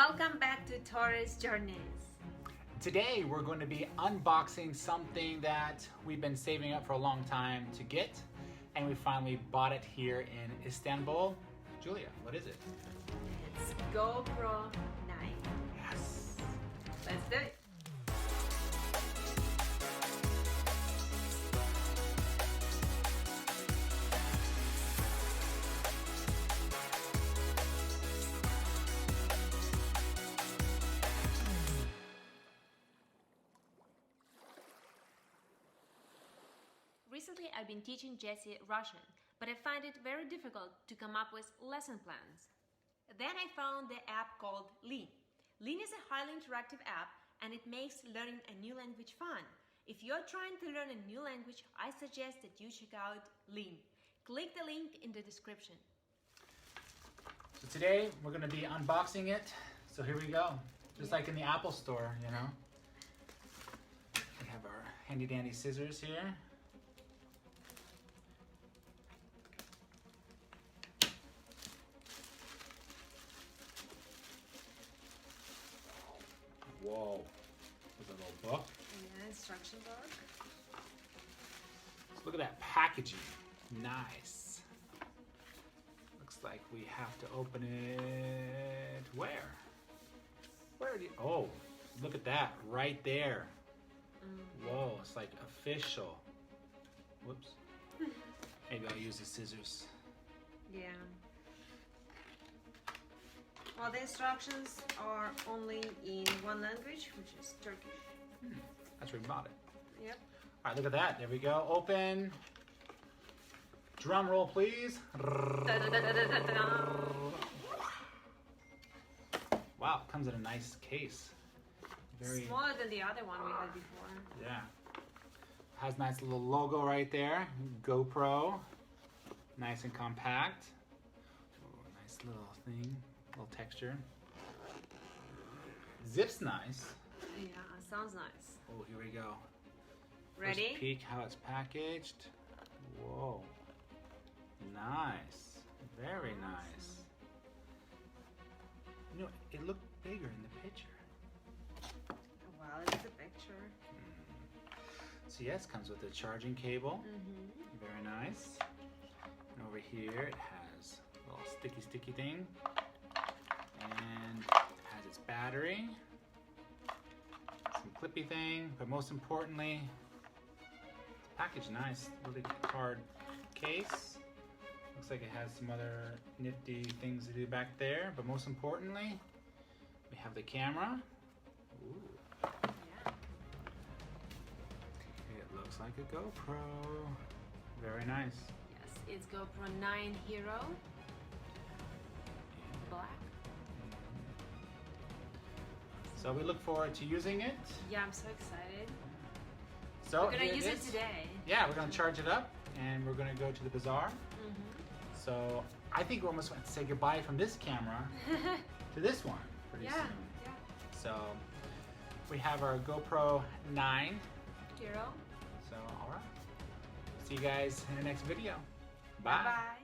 Welcome back to Tourist Journeys. Today we're going to be unboxing something that we've been saving up for a long time to get, and we finally bought it here in Istanbul. Julia, what is it? It's GoPro 9. Yes. Let's do it. Recently, I've been teaching Jessie Russian, but I find it very difficult to come up with lesson plans. Then I found the app called Lean. Lean is a highly interactive app, and it makes learning a new language fun. If you're trying to learn a new language, I suggest that you check out Lean. Click the link in the description. So today we're going to be unboxing it. So here we go. Just like in the Apple store, you know. We have our handy dandy scissors here. Whoa, there's a little book. Yeah, instruction book. So look at that packaging. Nice. Looks like we have to open it. Where? Where do you, oh, look at that right there. Whoa, it's like official. Whoops. Maybe I'll use the scissors. Yeah. Well, the instructions are only in one language, which is Turkish. That's where we bought it. Yep. All right, look at that. There we go. Open. Drum roll, please. Wow, it comes in a nice case. Very smaller than the other one we had before. Yeah. Has a nice little logo right there. GoPro. Nice and compact. Ooh, nice little thing. Little texture. Zips nice. Yeah, sounds nice. Oh, here we go. Ready? First peek how it's packaged. Whoa. Nice. Very nice. You know, it looked bigger in the picture. Well, it's a picture. So yes, comes with a charging cable. Very nice. And over here it has a little sticky thing. And it has its battery. Some clippy thing, but most importantly, it's packaged nice. Really hard case. Looks like it has some other nifty things to do back there, but most importantly, we have the camera. Ooh. Yeah. It looks like a GoPro. Very nice. Yes, it's GoPro 9 Hero. Black. So we look forward to using it. Yeah, I'm so excited. So We're gonna use it today. Yeah, we're gonna charge it up and we're gonna go to the bazaar. So I think we almost want to say goodbye from this camera to this one pretty soon. Yeah. So we have our GoPro 9 Hero. So all right. See you guys in the next video. Bye.